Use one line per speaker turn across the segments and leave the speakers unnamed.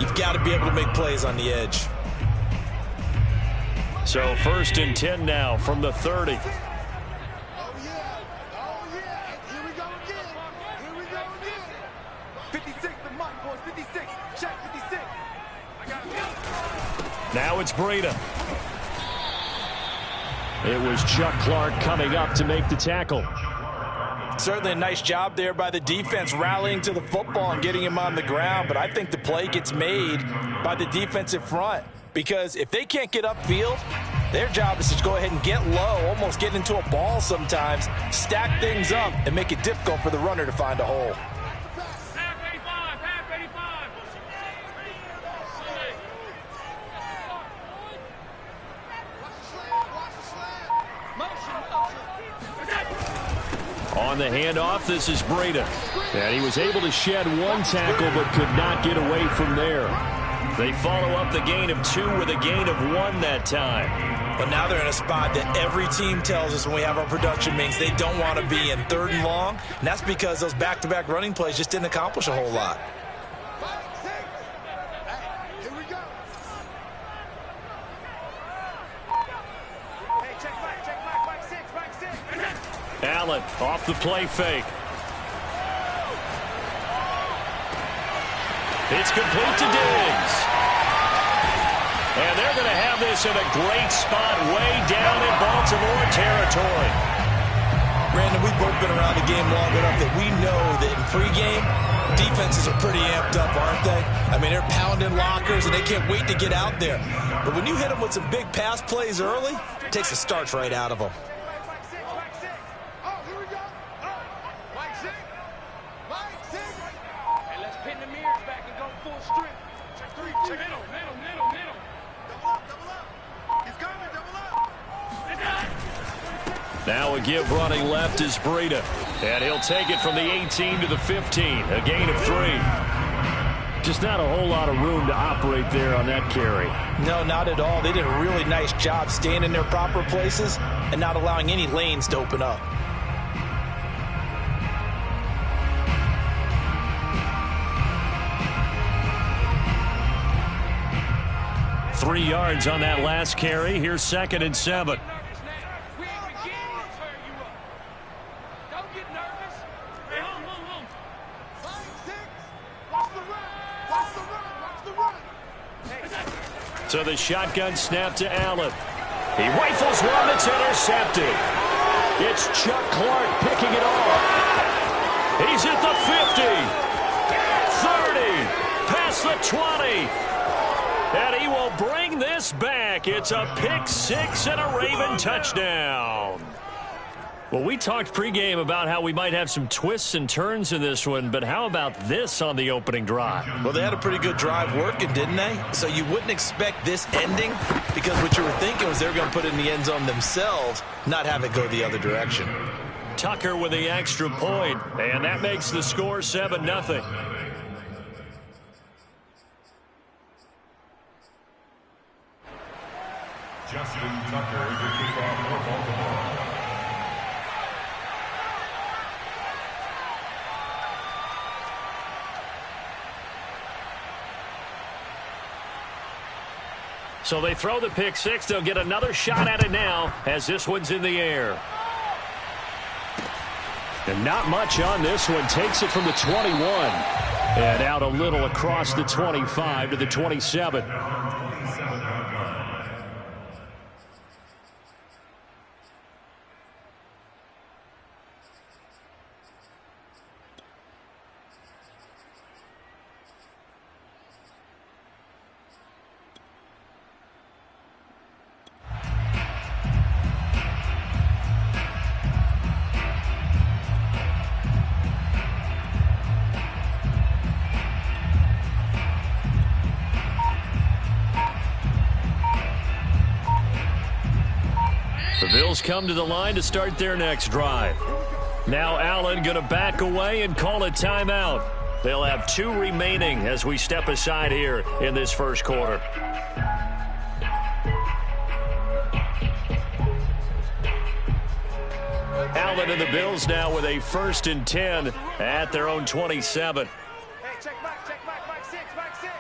You've got to be able to make plays on the edge.
So 1st and 10 now from the 30. Now it's Breida. It was Chuck Clark coming up to make the tackle.
Certainly a nice job there by the defense rallying to the football and getting him on the ground, but I think the play gets made by the defensive front because if they can't get upfield, their job is to go ahead and get low, almost get into a ball sometimes, stack things up, and make it difficult for the runner to find a hole.
On the handoff, this is Breida. And he was able to shed one tackle but could not get away from there. They follow up the gain of 2 with a gain of 1 that time.
But now they're in a spot that every team tells us when we have our production means they don't want to be in 3rd and long. And that's because those back-to-back running plays just didn't accomplish a whole lot.
Allen off the play fake. It's complete to Diggs. And they're going to have this in a great spot way down in Baltimore territory.
Brandon, we've both been around the game long enough that we know that in pregame, defenses are pretty amped up, aren't they? I mean, they're pounding lockers, and they can't wait to get out there. But when you hit them with some big pass plays early, it takes the starch right out of them.
Now a give running left is Breida. And he'll take it from the 18 to the 15. A gain of 3. Just not a whole lot of room to operate there on that carry.
No, not at all. They did a really nice job staying in their proper places and not allowing any lanes to open up.
Three yards on that last carry. Here's 2nd and 7. So the shotgun snap to Allen. He rifles one that's intercepted. It's Chuck Clark picking it off. He's at the 50, 30, past the 20. And he will bring this back. It's a pick 6 and a Raven touchdown. Well, we talked pregame about how we might have some twists and turns in this one, but how about this on the opening drive?
Well, they had a pretty good drive working, didn't they? So you wouldn't expect this ending because what you were thinking was they were going to put it in the end zone themselves, not have it go the other direction.
Tucker with the extra point, and that makes the score 7-0.
Justin Tucker to kick off for Baltimore.
So they throw the pick 6. They'll get another shot at it now as this one's in the air. And not much on this one. Takes it from the 21. And out a little across the 25 to the 27. The Bills come to the line to start their next drive. Now Allen going to back away and call a timeout. They'll have 2 remaining as we step aside here in this first quarter. Allen and the Bills now with a 1st and 10 at their own 27.
Hey, check back, 6, back 6.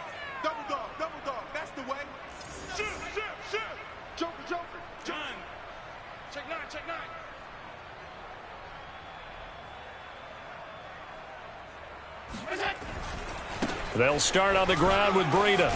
They'll start on the ground with Breida.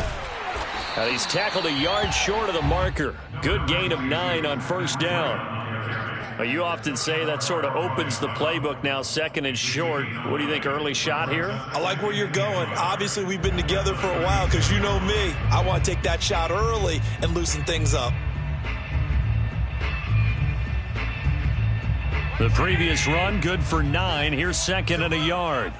And he's tackled a yard short of the marker. Good gain of 9 on first down. You often say that sort of opens the playbook now, second and short. What do you think, early shot here?
I like where you're going. Obviously, we've been together for a while because you know me. I want to take that shot early and loosen things up.
The previous run, good for 9. Here's second and a yard.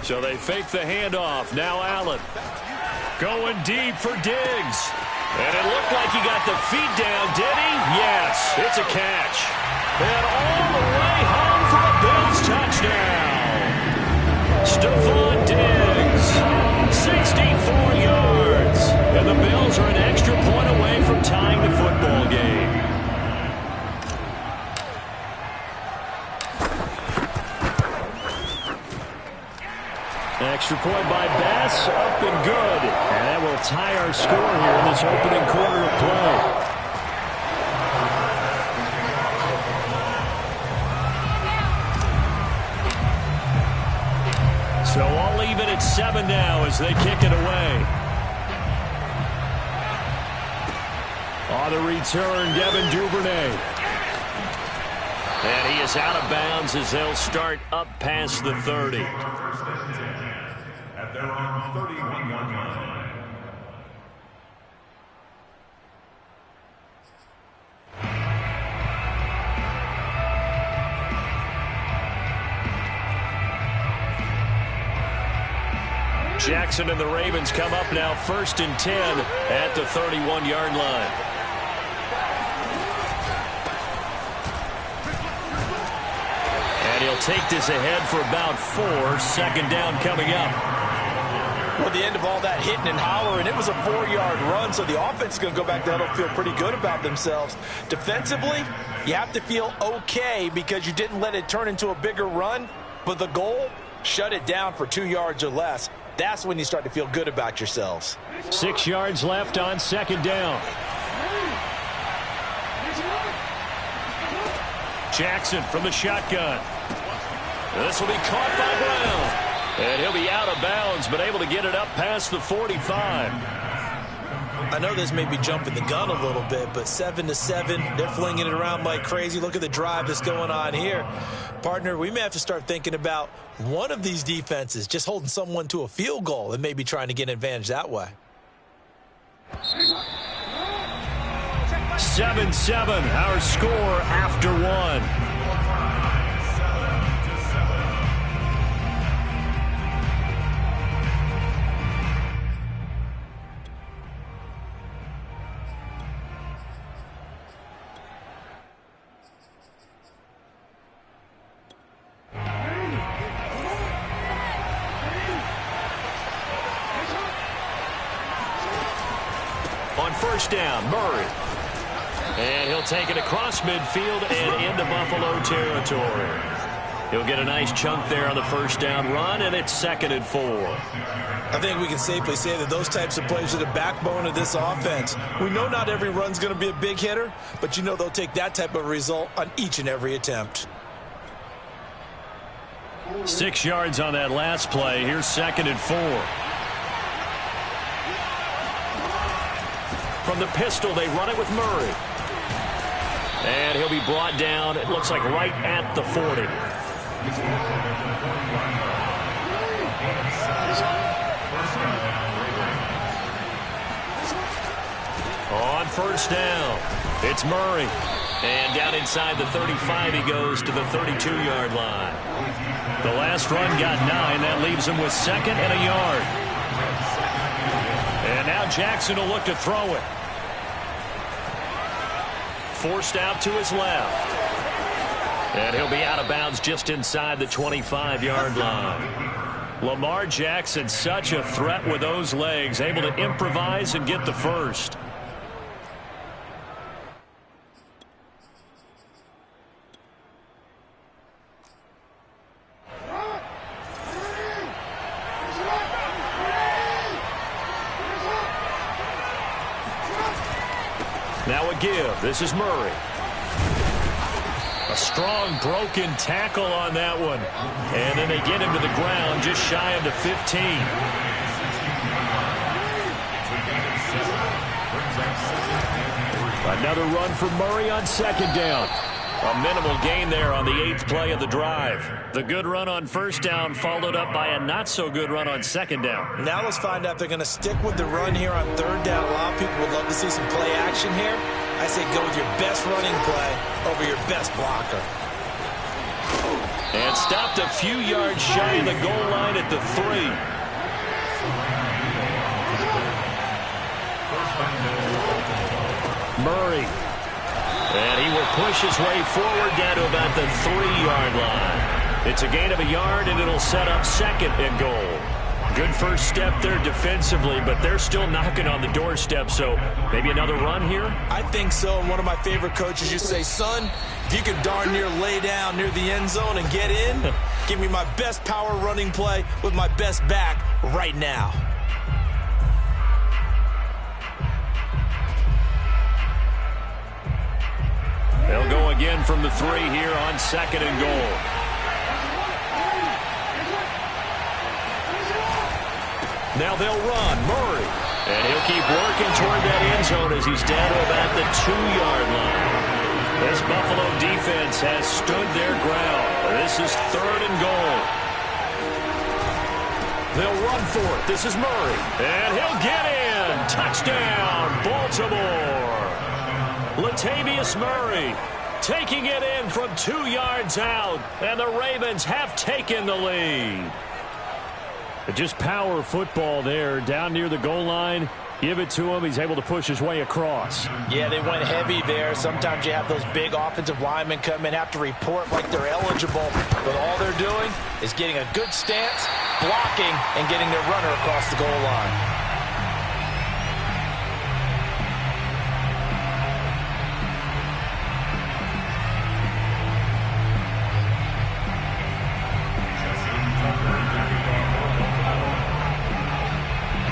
So they fake the handoff. Now Allen. Going deep for Diggs. And it looked like he got the feet down, did he? Yes, it's a catch. And all the way home for a Bills touchdown. Stephon Diggs, 64 yards. And the Bills are an extra point away from tying the football game. Extra point by Bass, up and good. And that will tie our score here in this opening quarter of play. So all even at 7 now as they kick it away. On the return, Devin Duvernay. And he is out of bounds as they'll start up past the 30.
At their own 31-yard line.
Jackson and the Ravens come up now 1st and 10 at the 31-yard line. And he'll take this ahead for about 4. 2nd down coming up.
Well, the end of all that hitting and hollering, it was a 4-yard run, so the offense is going to go back there and feel pretty good about themselves. Defensively, you have to feel okay because you didn't let it turn into a bigger run, but the goal, shut it down for 2 yards or less. That's when you start to feel good about yourselves.
6 yards left on 2nd down. Jackson from the shotgun. This will be caught by Brown. And he'll be out of bounds, but able to get it up past the 45.
I know this may be jumping the gun a little bit, but 7-7, they're flinging it around like crazy. Look at the drive that's going on here. Partner, we may have to start thinking about one of these defenses just holding someone to a field goal and maybe trying to get an advantage that way.
7-7, our score after 1. On 1st down, Murray. And he'll take it across midfield and into Buffalo territory. He'll get a nice chunk there on the 1st down run, and it's 2nd and 4.
I think we can safely say that those types of plays are the backbone of this offense. We know not every run's going to be a big hitter, but you know they'll take that type of result on each and every attempt.
6 yards on that last play. Here's 2nd and 4. From the pistol, they run it with Murray. And he'll be brought down, it looks like right at the 40. On 1st down, it's Murray. And down inside the 35, he goes to the 32-yard line. The last run got 9. That leaves him with 2nd and a yard. And now Jackson will look to throw it. Forced out to his left. And he'll be out of bounds just inside the 25-yard line. Lamar Jackson, such a threat with those legs, able to improvise and get the first. Now a give. This is Murray. A strong broken tackle on that one. And then they get him to the ground just shy of the 15. Another run for Murray on second down. A minimal gain there on the 8th play of the drive. The good run on first down followed up by a not-so-good run on second down.
Now let's find out if they're going to stick with the run here on third down. A lot of people would love to see some play action here. I say go with your best running play over your best blocker.
And stopped a few yards shy of the goal line at the 3. Murray. And he will push his way forward down to about the 3-yard line. It's a gain of a yard, and it'll set up second and goal. Good first step there defensively, but they're still knocking on the doorstep, so maybe another run here?
I think so, and one of my favorite coaches used to say, son, if you could darn near lay down near the end zone and get in, give me my best power running play with my best back right now.
They'll go again from the 3 here on second and goal. Now they'll run. Murray. And he'll keep working toward that end zone as he's down to about the 2-yard line. This Buffalo defense has stood their ground. This is third and goal. They'll run for it. This is Murray. And he'll get in. Touchdown, Baltimore. Latavius Murray taking it in from 2 yards out, and the Ravens have taken the lead. Just power football there down near the goal line. Give it to him. He's able to push his way across.
Yeah, they went heavy there. Sometimes you have those big offensive linemen come in, have to report like they're eligible, but all they're doing is getting a good stance, blocking, and getting their runner across the goal line.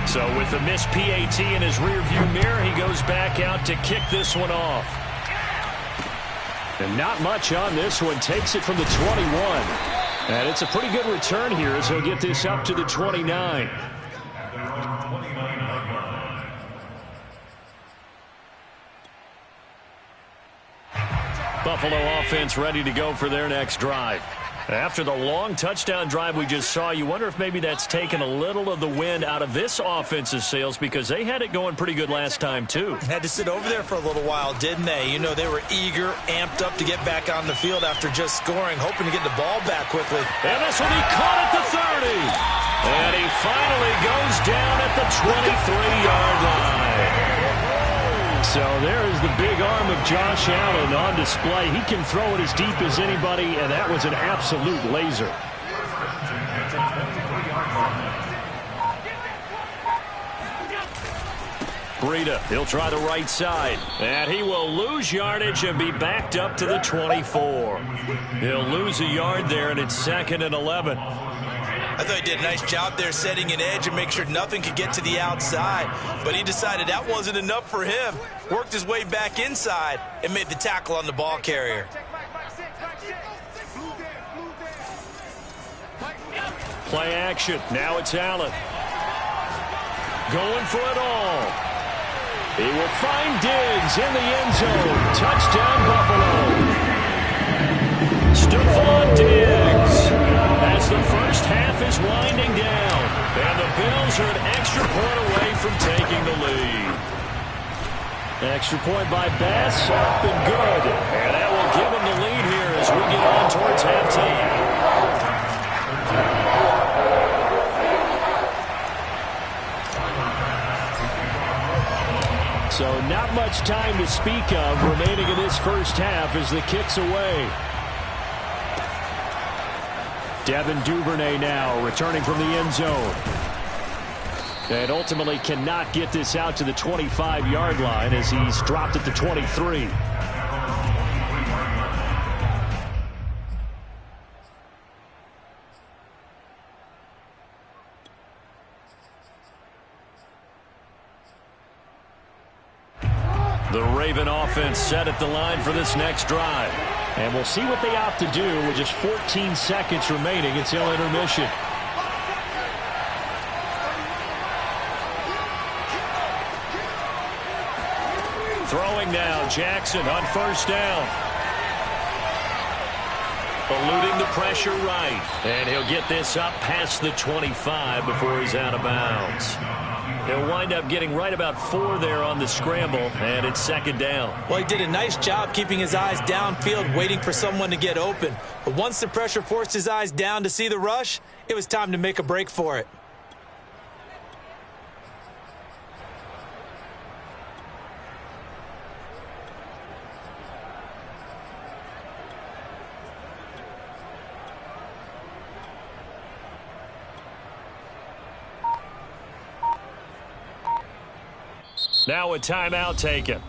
So with the missed PAT in his rearview mirror, he goes back out to kick this one off. And not much on this one. Takes it from the 21. And it's a pretty good return here as he'll get this up to the 29. Buffalo offense ready to go for their next drive. After the long touchdown drive we just saw, you wonder if maybe that's taken a little of the wind out of this offense's sails, because they had it going pretty good last time, too.
Had to sit over there for a little while, didn't they? You know, they were eager, amped up to get back on the field after just scoring, hoping to get the ball back quickly.
And this will be caught at the 30. And he finally goes down at the 23-yard line. So there is the big arm of Josh Allen on display. He can throw it as deep as anybody, and that was an absolute laser. Breida, he'll try the right side. And he will lose yardage and be backed up to the 24. He'll lose a yard there, and it's second and 11.
I thought he did a nice job there setting an edge and make sure nothing could get to the outside. But he decided that wasn't enough for him. Worked his way back inside and made the tackle on the ball carrier.
Play action. Now it's Allen. Going for it all. He will find Diggs in the end zone. Touchdown, Buffalo. Stephon Diggs. As the first half is winding down, and the Bills are an extra point away from taking the lead. Extra point by Bass, up and good. And that will give them the lead here as we get on towards halftime. So not much time to speak of remaining in this first half as the kick's away. Devin Duvernay now returning from the end zone. And ultimately cannot get this out to the 25-yard line as he's dropped at the 23. The Raven offense set at the line for this next drive.
And we'll see what they opt to do with just 14 seconds remaining until intermission.
Throwing now, Jackson on first down. Eluding the pressure right. And he'll get this up past the 25 before he's out of bounds. He'll wind up getting right about 4 there on the scramble, and it's second down.
Well, he did a nice job keeping his eyes downfield, waiting for someone to get open. But once the pressure forced his eyes down to see the rush, it was time to make a break for it.
Now a timeout taken.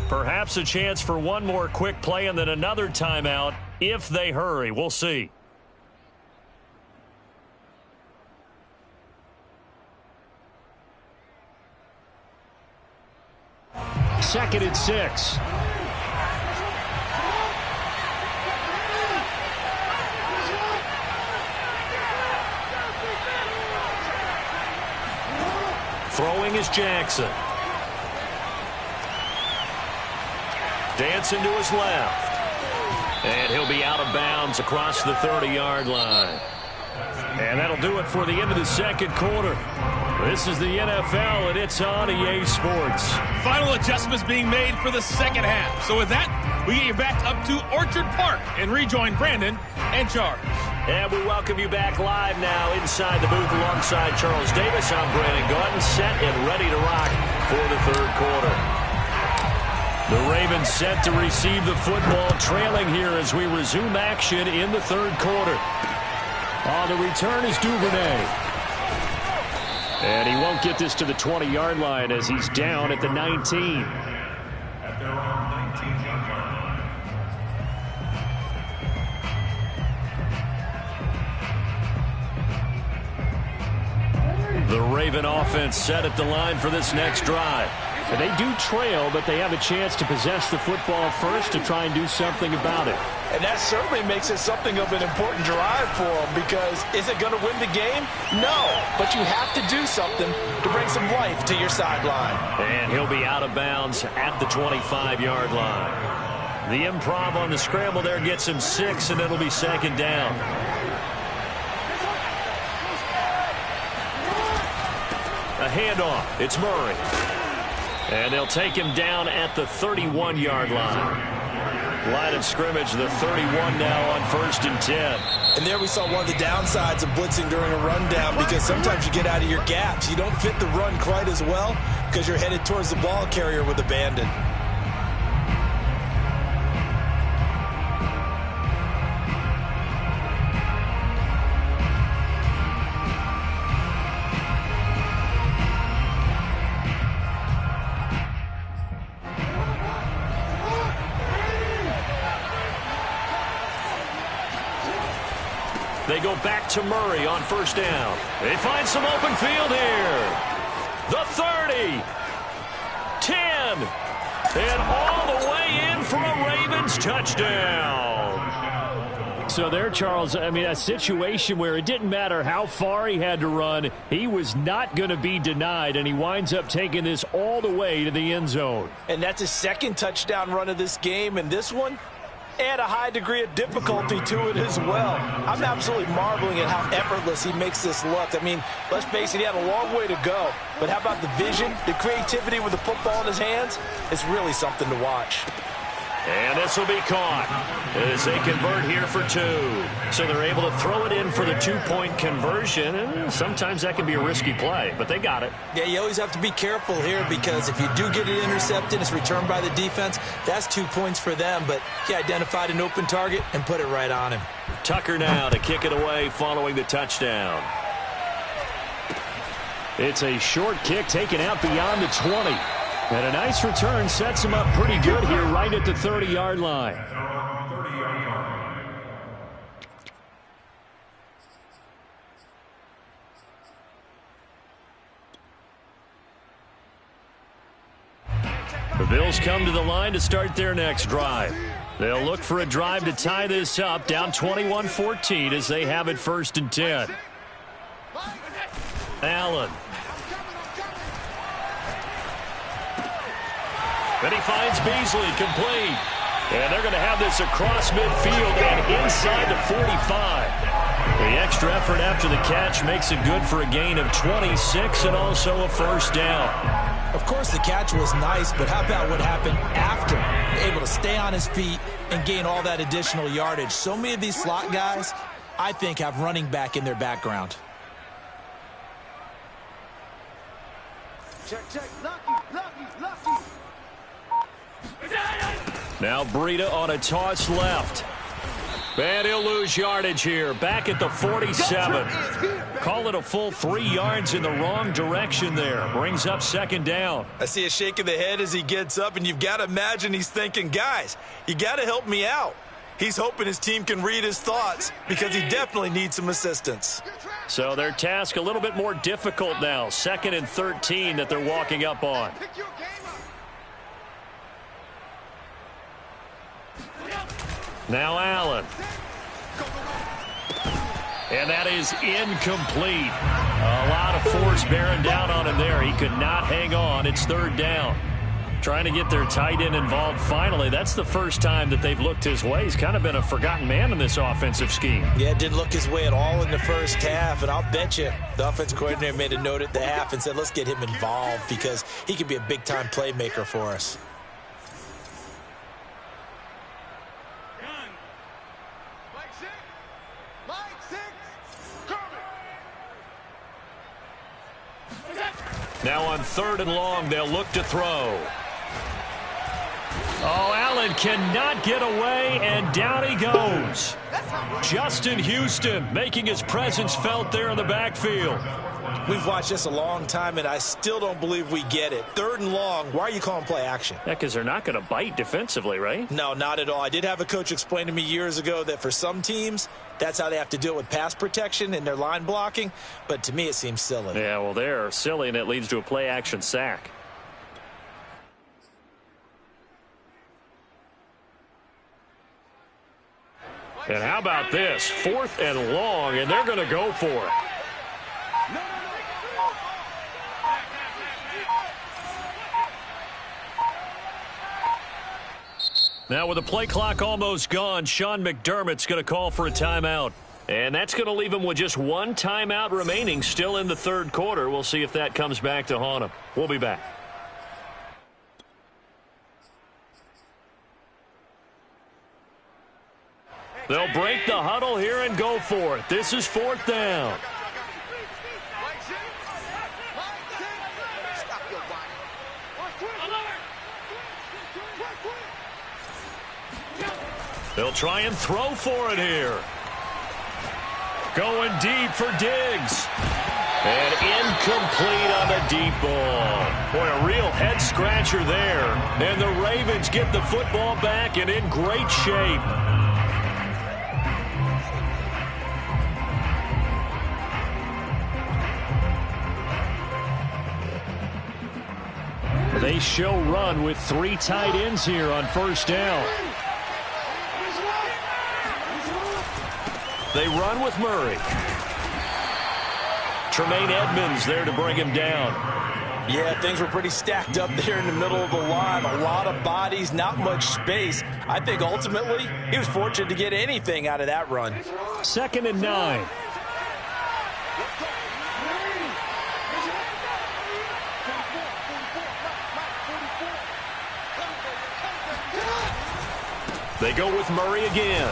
Perhaps a chance for one more quick play and then another timeout if they hurry. We'll see.
Second and 6.
Throwing is Jackson. Dancing to his left. And he'll be out of bounds across the 30-yard line. And that'll do it for the end of the second quarter. This is the NFL, and it's on EA Sports.
Final adjustments being made for the second half. So with that, we get you back up to Orchard Park and rejoin Brandon and Charles.
And we welcome you back live now inside the booth alongside Charles Davis. I'm Brandon Gaudin, set and ready to rock for the third quarter. The Ravens set to receive the football, trailing here as we resume action in the third quarter. On the return is Duvernay. And he won't get this to the 20-yard line as he's down at the 19.
At their own 19-yard line.
The Raven offense set at the line for this next drive.
And they do trail, but they have a chance to possess the football first to try and do something about it.
And that certainly makes it something of an important drive for them, because is it going to win the game? No, but you have to do something to bring some life to your sideline.
And he'll be out of bounds at the 25-yard line. The improv on the scramble there gets him 6, and it'll be second down. A handoff. It's Murray. And they'll take him down at the 31-yard line. Line of scrimmage, the 31 now on 1st and 10.
And there we saw one of the downsides of blitzing during a rundown, because sometimes you get out of your gaps. You don't fit the run quite as well because you're headed towards the ball carrier with abandon.
They go back to Murray on first down. They find some open field here. The 30. 10. And all the way in for a Ravens touchdown.
So there, Charles, I mean, a situation where it didn't matter how far he had to run. He was not going to be denied, and he winds up taking this all the way to the end zone.
And that's his second touchdown run of this game, and this one, add a high degree of difficulty to it as well. I'm absolutely marveling at how effortless he makes this look. I mean, let's face it, he had a long way to go. But how about the vision, the creativity with the football in his hands? It's really something to watch.
And this will be caught as they convert here for 2. So they're able to throw it in for the 2-point conversion. And sometimes that can be a risky play, but they got it.
Yeah, you always have to be careful here, because if you do get it intercepted, it's returned by the defense. That's 2 points for them, but he identified an open target and put it right on him.
Tucker now to kick it away following the touchdown.
It's a short kick taken out beyond the 20. And a nice return sets him up pretty good here right at the 30-yard line. The Bills come to the line to start their next drive. They'll look for a drive to tie this up, down 21-14 as they have it 1st and 10. Allen. Then he finds Beasley, complete. And they're going to have this across midfield and inside the 45. The extra effort after the catch makes it good for a gain of 26 and also a 1st down.
Of course, the catch was nice, but how about what happened after? Able to stay on his feet and gain all that additional yardage. So many of these slot guys, I think, have running back in their background.
Check, check, lucky.
Now Breida on a toss left. And he'll lose yardage here. Back at the 47. Call it a full 3 yards in the wrong direction there. Brings up 2nd down.
I see a shake of the head as he gets up, and you've got to imagine he's thinking, guys, you got to help me out. He's hoping his team can read his thoughts because he definitely needs some assistance.
So their task a little bit more difficult now. 2nd and 13 that they're walking up on. Now Allen. And that is incomplete. A lot of force bearing down on him there. He could not hang on. It's 3rd down. Trying to get their tight end involved finally. That's the first time that they've looked his way. He's kind of been a forgotten man in this offensive scheme.
Yeah, didn't look his way at all in the first half. And I'll bet you the offensive coordinator made a note at the half and said, let's get him involved because he could be a big-time playmaker for us.
Now on 3rd and long, they'll look to throw. Oh, Allen cannot get away, and down he goes. Justin Houston making his presence felt there in the backfield.
We've watched this a long time, and I still don't believe we get it. 3rd and long, why are you calling play action?
Yeah, because they're not going to bite defensively, right?
No, not at all. I did have a coach explain to me years ago that for some teams, that's how they have to deal with pass protection and their line blocking. But to me, it seems silly.
Yeah, well, they're silly, and it leads to a play-action sack. And how about this? 4th and long, and they're going to go for it. Now with the play clock almost gone, Sean McDermott's going to call for a timeout. And that's going to leave him with just 1 timeout remaining still in the 3rd quarter. We'll see if that comes back to haunt him. We'll be back. They'll break the huddle here and go for it. This is 4th down. They'll try and throw for it here. Going deep for Diggs. And incomplete on the deep ball. Boy, a real head-scratcher there. And the Ravens get the football back and in great shape. They show run with 3 tight ends here on 1st down. They run with Murray. Tremaine Edmonds there to bring him down.
Yeah, things were pretty stacked up there in the middle of the line. A lot of bodies, not much space. I think ultimately he was fortunate to get anything out of that run.
2nd and 9. They go with Murray again.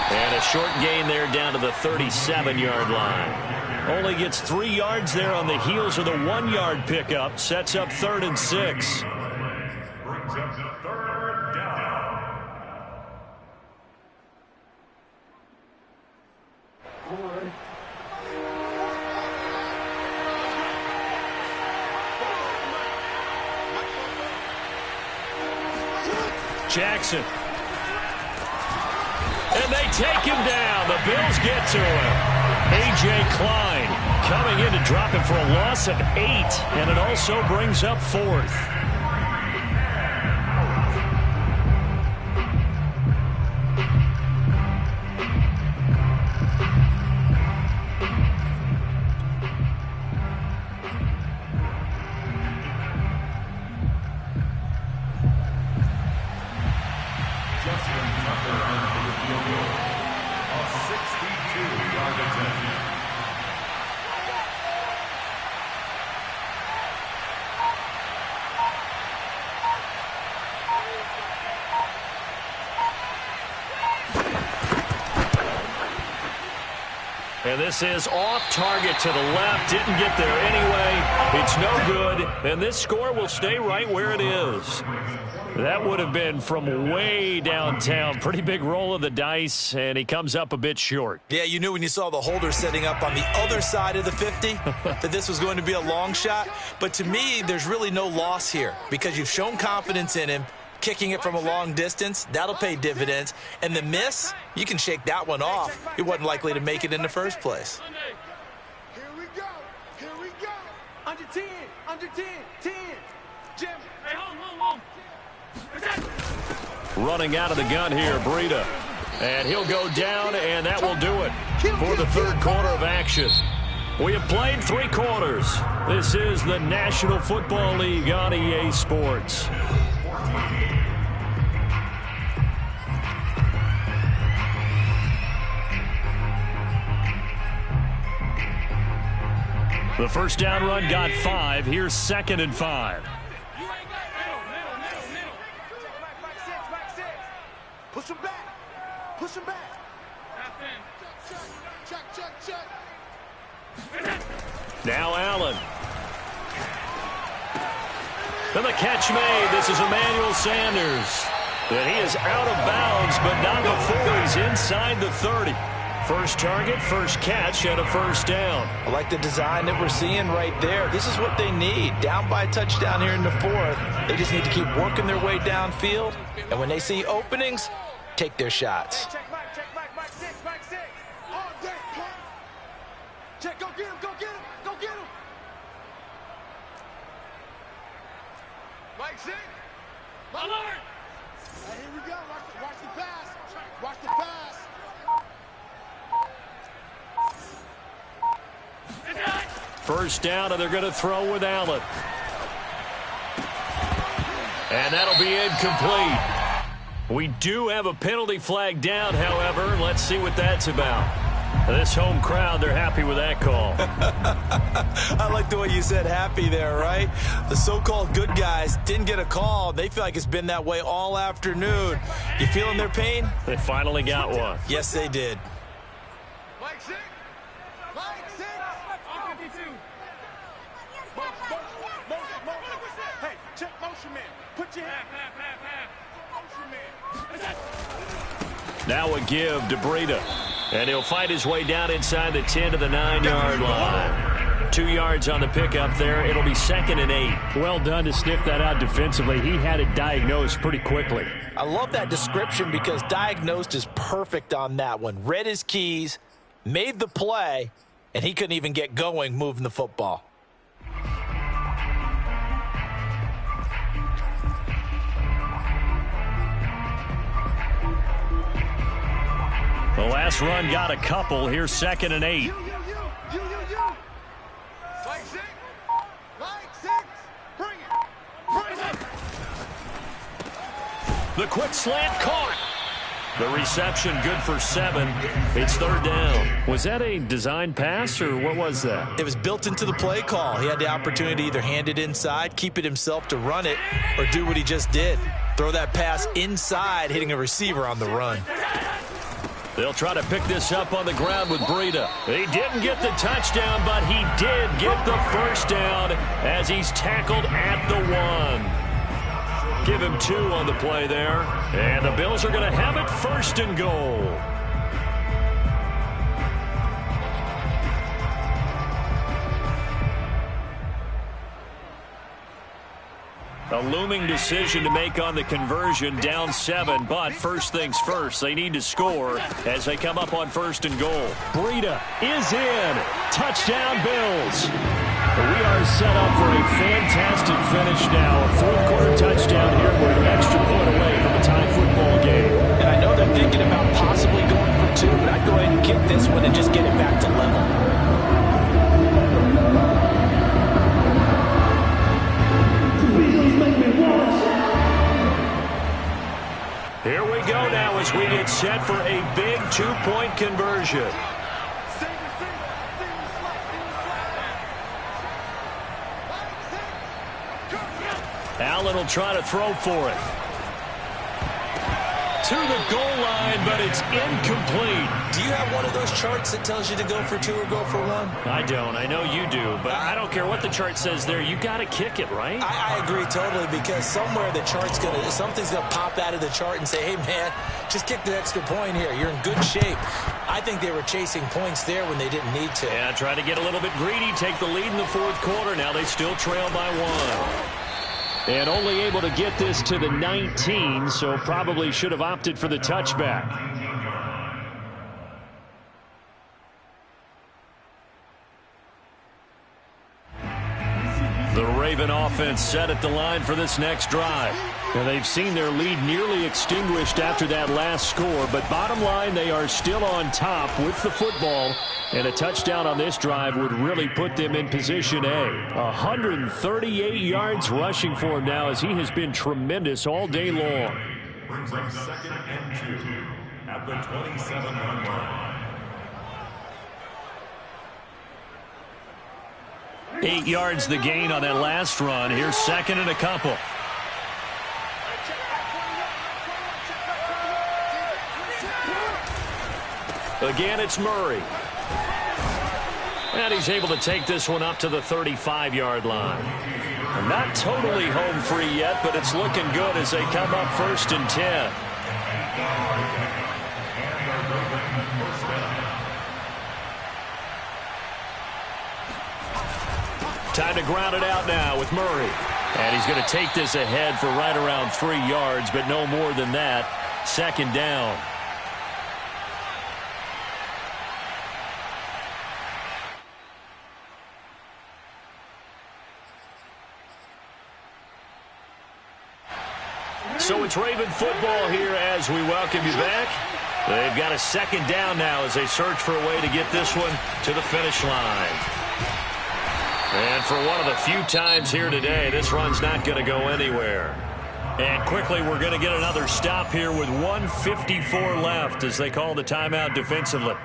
And a short gain there down to the 37-yard line. Only gets 3 yards there on the heels of the 1-yard pickup. Sets up 3rd and 6.
Brings up to 3rd down.
Jackson. And they take him down. The Bills get to him. A.J. Klein coming in to drop him for a loss of 8. And it also brings up 4th. And this is off target to the left. Didn't get there anyway. It's no good. And this score will stay right where it is. That would have been from way downtown. Pretty big roll of the dice, and he comes up a bit short.
Yeah, you knew when you saw the holder setting up on the other side of the 50 that this was going to be a long shot. But to me, there's really no loss here because you've shown confidence in him. Kicking it from a long distance, that'll pay dividends. And the miss, you can shake that one off. He wasn't likely to make it in the first place.
Here we go. Here we go. Under 10. Under 10. 10. Jim. Hey, hold.
Running out of the gun here, Breida. And he'll go down, and that will do it for the third quarter of action. We have played 3 quarters. This is the National Football League on EA Sports. The first down run got 5. Here's 2nd and 5.
Push him back. Push him back. Check.
Now Allen. And the catch made. This is Emmanuel Sanders. And he is out of bounds, but not before he's inside the 30. First target, first catch, and a first down.
I like the design that we're seeing right there. This is what they need. Down by a touchdown here in the 4th. They just need to keep working their way downfield. And when they see openings, take their shots.
Check, Mike, 6. All day, check, go get him. Mike 6. Alert. Here we go. Watch the pass. Watch the pass.
First down, and they're going to throw with Allen. And that'll be incomplete. We do have a penalty flag down, however. Let's see what that's about. This home crowd, they're happy with that call.
I like the way you said happy there, right? The so-called good guys didn't get a call. They feel like it's been that way all afternoon. You feeling their pain?
They finally got one.
Yes, they did.
Mike 6. Hey, check motion man. Put your hand. Motion man.
Now a give to Breida. And he'll fight his way down inside the 10 to the 9-yard line. 2 yards on the pickup there. It'll be 2nd and 8.
Well done to sniff that out defensively. He had it diagnosed pretty quickly.
I love that description because diagnosed is perfect on that one. Read his keys, made the play, and he couldn't even get going moving the football.
The last run got a couple. Here's 2nd and 8.
You. Mike 6. Bring it.
The quick slant caught. The reception good for 7. It's 3rd down. Was that a design pass, or what was that?
It was built into the play call. He had the opportunity to either hand it inside, keep it himself to run it, or do what he just did. Throw that pass inside, hitting a receiver on the run.
They'll try to pick this up on the ground with Breida. He didn't get the touchdown, but he did get the first down as he's tackled at the 1. Give him 2 on the play there. And the Bills are going to have it 1st and goal. A looming decision to make on the conversion, down 7, but first things first, they need to score as they come up on 1st and goal. Breida is in. Touchdown, Bills. We are set up for a fantastic finish now. A 4th quarter touchdown here. We're an extra point away from a tie football game.
And I know they're thinking about possibly going for 2, but I'd go ahead and kick this one and just get it back to level.
Here we go now as we get set for a big 2-point conversion. Allen will try to throw for it. to the goal line, but it's incomplete.
Do you have one of those charts that tells you to go for 2 or go for 1?
I don't. I know you do, but I don't care what the chart says there. You got to kick it, right?
I agree totally, because somewhere the chart's something's gonna pop out of the chart and say, hey man, just kick the extra point here. You're in good shape. I think they were chasing points there when they didn't need to.
Yeah, try to get a little bit greedy, take the lead in the fourth quarter. Now they still trail by 1. And only able to get this to the 19, so probably should have opted for the touchback. The Raven offense set at the line for this next drive. Now they've seen their lead nearly extinguished after that last score, but bottom line, they are still on top with the football, and a touchdown on this drive would really put them in position A. 138 yards rushing for him now, as he has been tremendous all day long.
Brings up 2nd and 2 at the 27-yard line.
8 yards the gain on that last run. Here's 2nd and a couple. Again, it's Murray. And he's able to take this one up to the 35-yard line. Not totally home free yet, but it's looking good as they come up 1st and 10. Time to ground it out now with Murray. And he's going to take this ahead for right around 3 yards, but no more than that. 2nd down. So it's Raven football here as we welcome you back. They've got a 2nd down now as they search for a way to get this one to the finish line. And for one of the few times here today, this run's not going to go anywhere. And quickly, we're going to get another stop here with 1:54 left as they call the timeout defensively.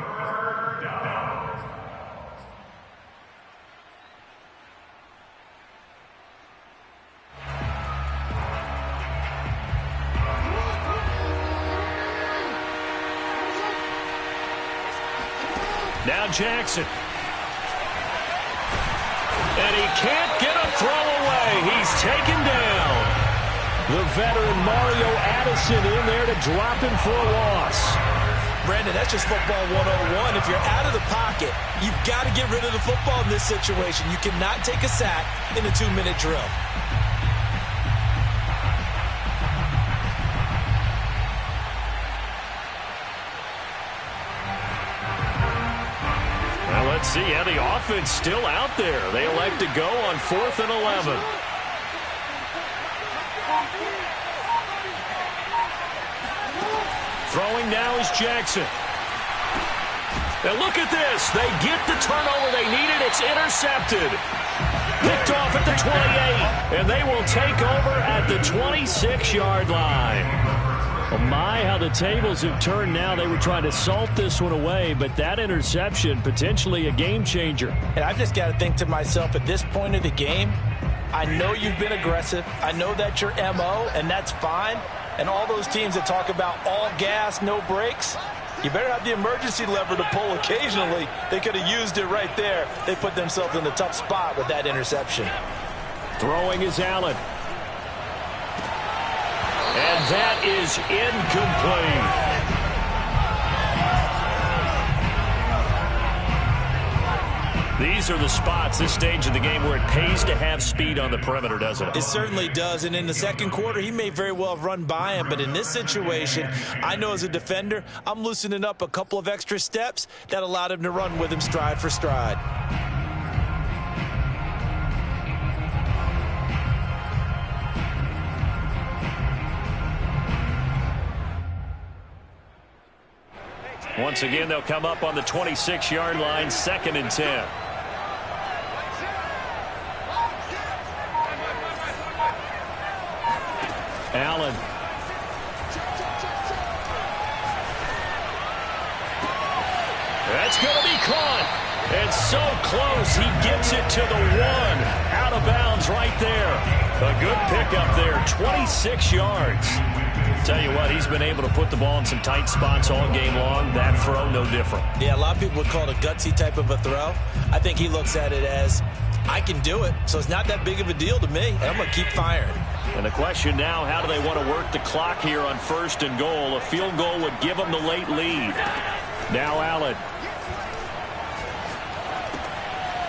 Now Jackson. And he can't get a throw away. He's taken down. The veteran Mario Addison in there to drop him for a loss.
Brandon, that's just football 101. If you're out of the pocket, you've got to get rid of the football in this situation. You cannot take a sack in a 2-minute drill.
Let's see, yeah, the offense still out there. They elect to go on 4th and 11. Throwing now is Jackson. And look at this. They get the turnover they needed. It's intercepted. Picked off at the 28. And they will take over at the 26-yard line. Oh my, how the tables have turned now. They were trying to salt this one away, but that interception, potentially a game changer.
And I've just got to think to myself, at this point of the game, I know you've been aggressive. I know that's your MO, and that's fine. And all those teams that talk about all gas, no brakes, you better have the emergency lever to pull occasionally. They could have used it right there. They put themselves in a tough spot with that interception.
Throwing is Allen. And that is incomplete. These are the spots, this stage of the game, where it pays to have speed on the perimeter, doesn't it?
It certainly does. And in the second quarter, he may very well have run by him. But in this situation, I know as a defender, I'm loosening up a couple of extra steps that allowed him to run with him stride for stride.
Once again, they'll come up on the 26-yard line, 2nd and 10. Allen. That's going to be caught. And so close, he gets it to the 1. Out of bounds right there. A good pickup there, 26 yards. Tell you what, he's been able to put the ball in some tight spots all game long. That throw, no different.
Yeah, a lot of people would call it a gutsy type of a throw. I think he looks at it as, I can do it, so it's not that big of a deal to me. I'm going to keep firing.
And the question now, how do they want to work the clock here on 1st and goal? A field goal would give them the late lead. Now Allen.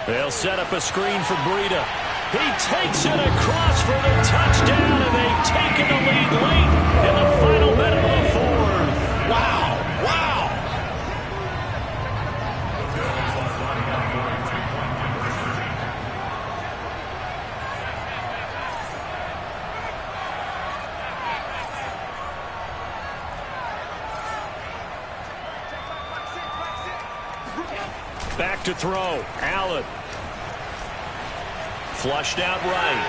They'll set up a screen for Breida. He takes it across for the touchdown, and they've taken the lead late in the final minute of the 4th.
Wow, wow.
Back to throw. Allen. Flushed out right.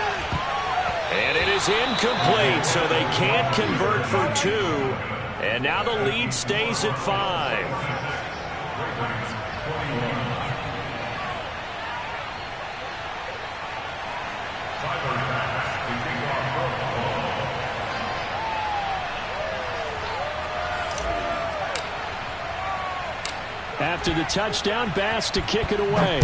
And it is incomplete, so they can't convert for 2. And now the lead stays at 5. After the touchdown, Bass to kick it away.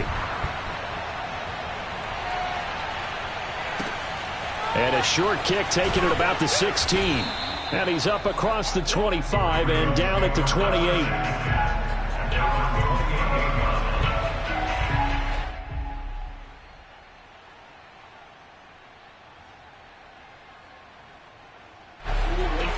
And a short kick taken at about the 16. And he's up across the 25 and down at the 28.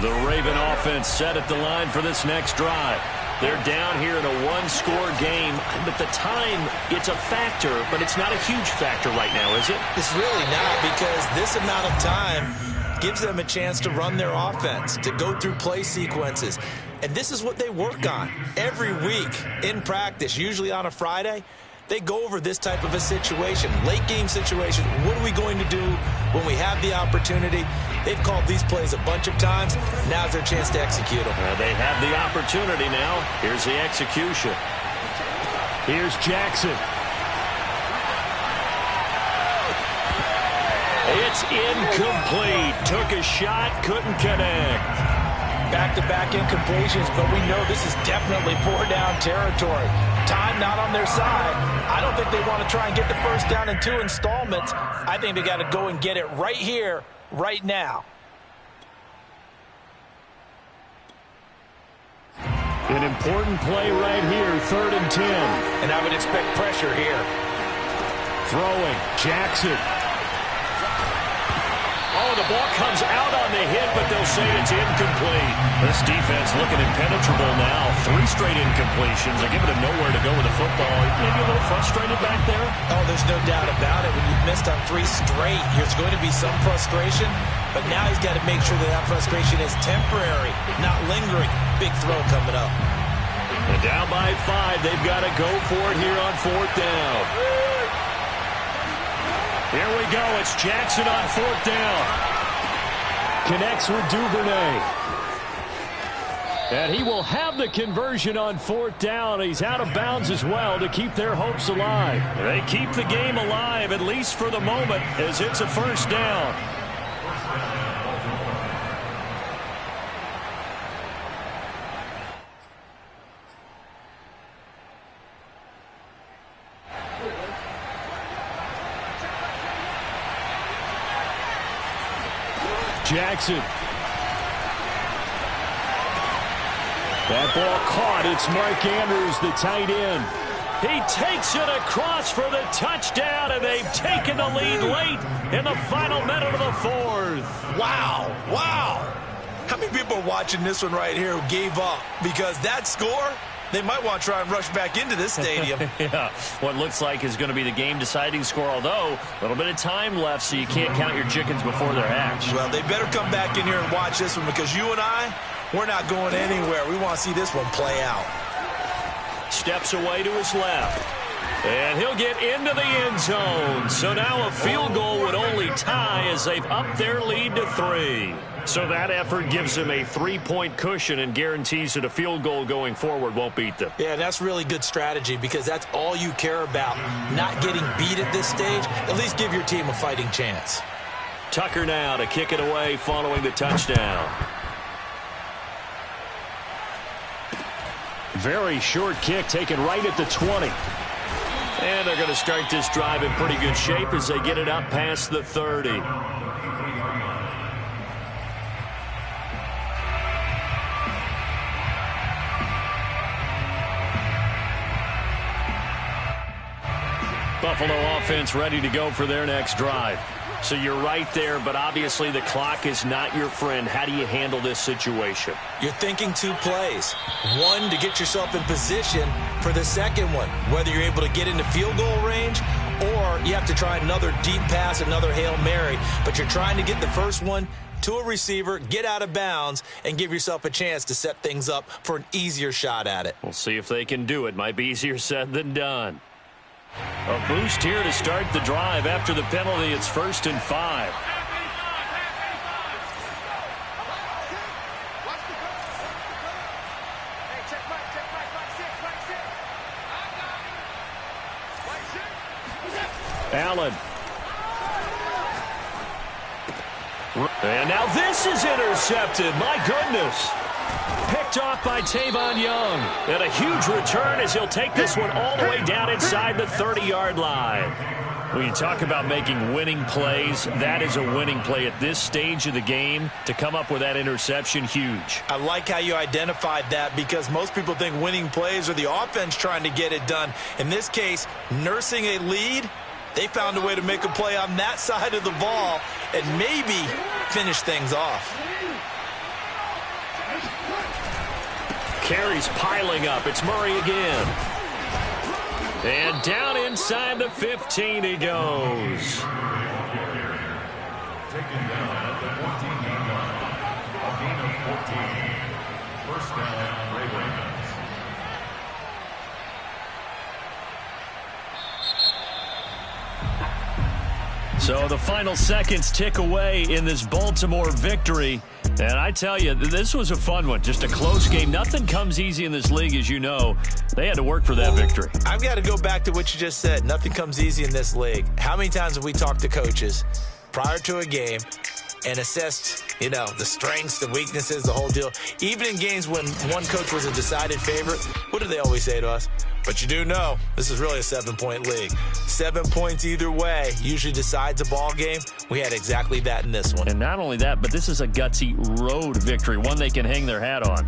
The Raven offense set at the line for this next drive. They're down here in a one-score game, but the time, it's a factor, but it's not a huge factor right now, is it?
It's really not, because this amount of time gives them a chance to run their offense, to go through play sequences. And this is what they work on every week in practice, usually on a Friday. They go over this type of a situation, late game situation. What are we going to do when we have the opportunity? They've called these plays a bunch of times. Now's their chance to execute them.
They have the opportunity now. Here's the execution. Here's Jackson. It's incomplete. Took a shot, couldn't connect.
Back-to-back incompletions, but we know this is definitely 4-down territory. Time not on their side. I don't think they want to try and get the first down in 2 installments. I think they got to go and get it right here, right now.
An important play right here, 3rd and 10.
And I would expect pressure here.
Throwing, Jackson. Oh, the ball comes out on the hit, but they'll say it's incomplete. This defense looking impenetrable now. 3 straight incompletions. They're giving him nowhere to go with the football. Maybe a little frustrated back there?
Oh, there's no doubt about it. When you've missed on 3 straight, there's going to be some frustration. But now he's got to make sure that frustration is temporary, not lingering. Big throw coming up.
And down by 5. They've got to go for it here on 4th down. Here we go. It's Jackson on 4th down. Connects with Duvernay. And he will have the conversion on 4th down. He's out of bounds as well to keep their hopes alive. They keep the game alive, at least for the moment, as it's a 1st down. Jackson. That ball caught. It's Mark Andrews, the tight end. He takes it across for the touchdown, and they've taken the lead late in the final minute of the 4th.
Wow, wow. How many people are watching this one right here who gave up? Because that score, they might want to try and rush back into this stadium.
Yeah, what looks like is going to be the game-deciding score, although a little bit of time left, so you can't count your chickens before they're hatched.
Well, they better come back in here and watch this one, because you and I, we're not going anywhere. We want to see this one play out.
Steps away to his left. And he'll get into the end zone. So now a field goal would only tie as they've upped their lead to 3. So that effort gives them a 3-point cushion and guarantees that a field goal going forward won't beat them.
Yeah, that's really good strategy, because that's all you care about. Not getting beat at this stage. At least give your team a fighting chance.
Tucker now to kick it away following the touchdown. Very short kick taken right at the 20. And they're going to start this drive in pretty good shape as they get it up past the 30. Buffalo offense ready to go for their next drive. So you're right there, but obviously the clock is not your friend. How do you handle this situation?
You're thinking 2 plays. One, to get yourself in position for the second one, whether you're able to get into field goal range or you have to try another deep pass, another Hail Mary. But you're trying to get the first one to a receiver, get out of bounds, and give yourself a chance to set things up for an easier shot at it.
We'll see if they can do it. Might be easier said than done. A boost here to start the drive after the penalty. It's 1st and 5. Allen. And now this is intercepted. My goodness. Picked off by Tavon Young. And a huge return as he'll take this one all the way down inside the 30-yard line. When you talk about making winning plays, that is a winning play at this stage of the game. To come up with that interception, huge.
I like how you identified that because most people think winning plays are the offense trying to get it done. In this case, nursing a lead, they found a way to make a play on that side of the ball and maybe finish things off.
Carries piling up. It's Murray again. And down inside the 15 he goes.
Taken down at the 14-yard line. A gain of 14. First down, Ravens.
So the final seconds tick away in this Baltimore victory. And I tell you, this was a fun one. Just a close game. Nothing comes easy in this league, as you know. They had to work for that victory.
I've got to go back to what you just said. Nothing comes easy in this league. How many times have we talked to coaches prior to a game and assessed, the strengths, the weaknesses, the whole deal? Even in games when one coach was a decided favorite, what do they always say to us? But you do know this is really a 7-point league. 7 points either way usually decides a ball game. We had exactly that in this one.
And not only that, but this is a gutsy road victory, one they can hang their hat on.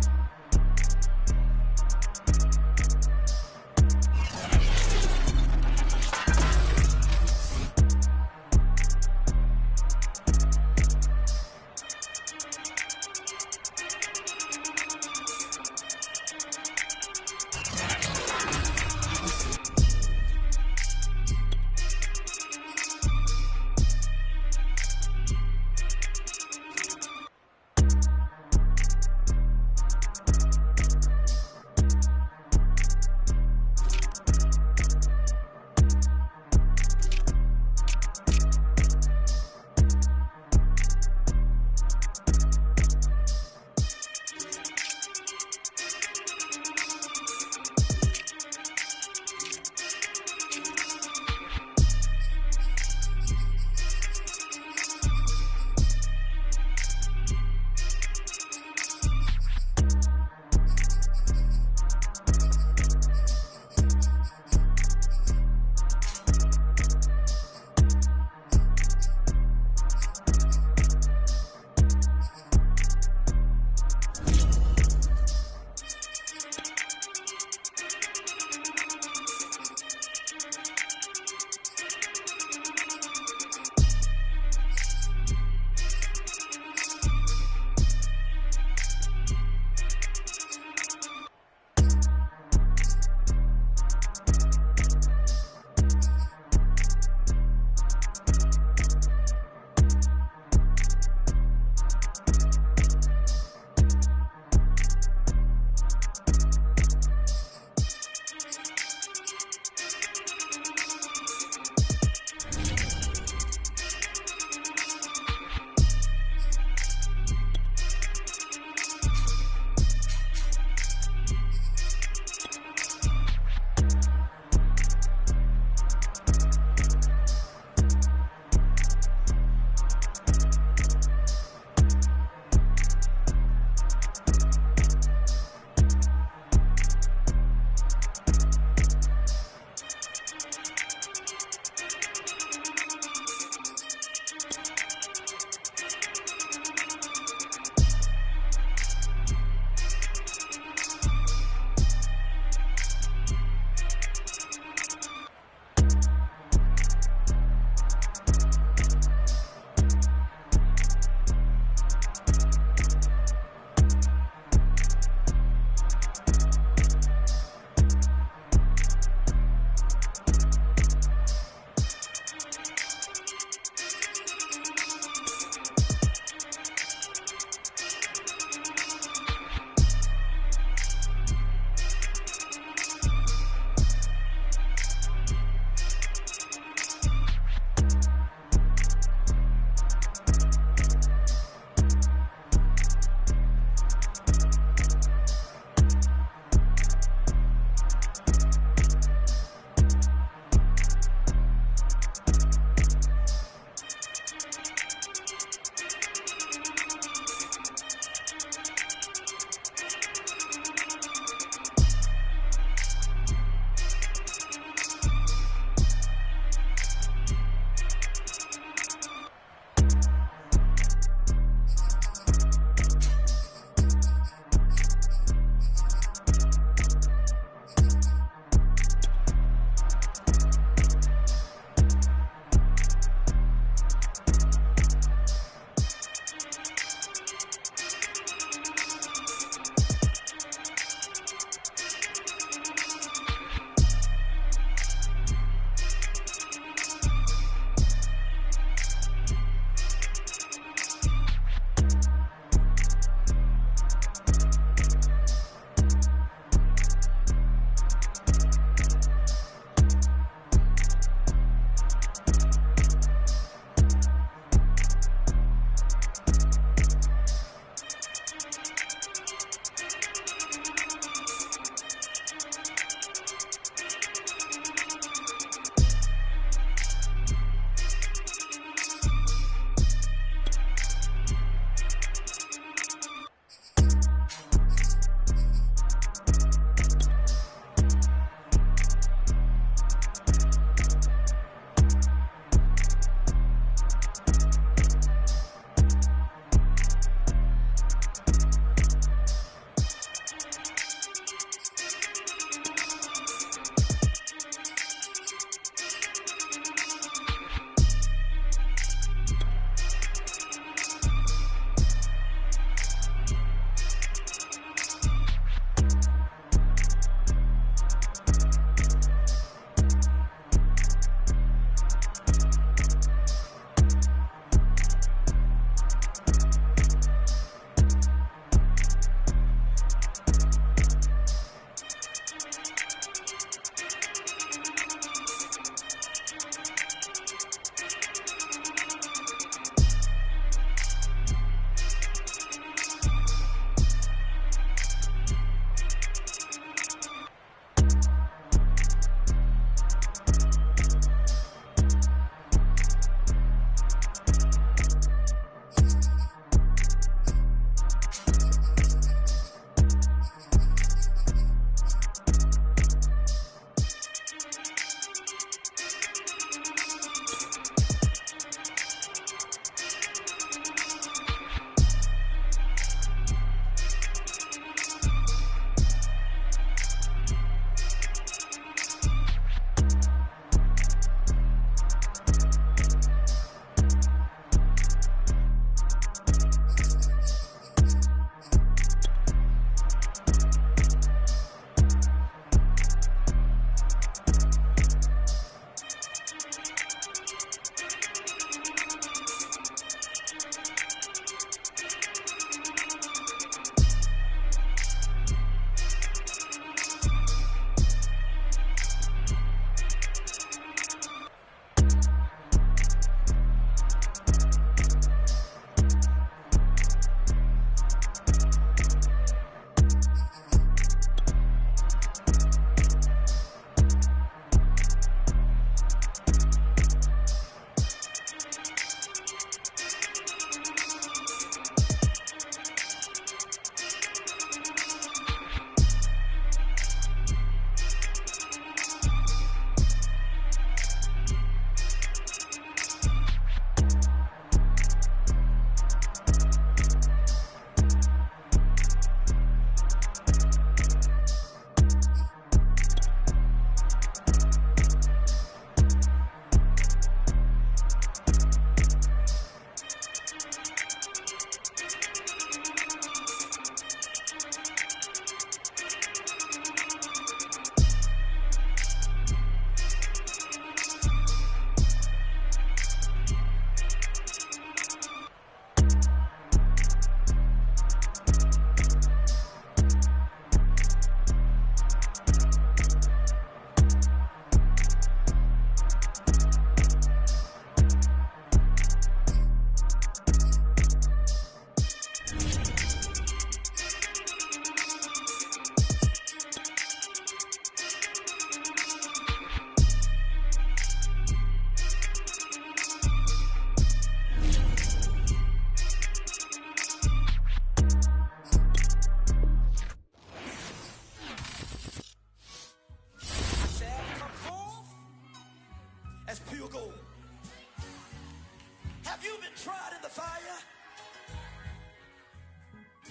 been tried in the fire?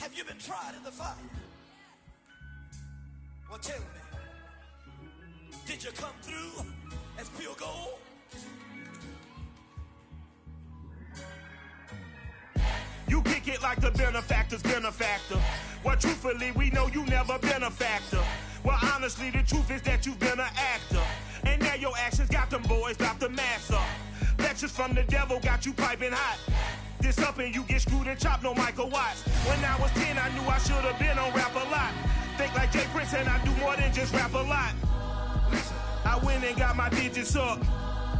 Have you been tried in the fire? Well, tell me, did you come through as pure gold?
You kick it like the benefactor's benefactor. Well, truthfully, we know you never been a factor. Well, honestly, the truth is that you've been an actor. And now your actions got them boys about to mass up. Lectures from the devil got you piping hot. This up and you get screwed and chopped, no Michael Watts. When I was 10, I knew I should have been on rap a lot. Think like Jay Prince and I do more than just rap a lot. I went and got my digits up.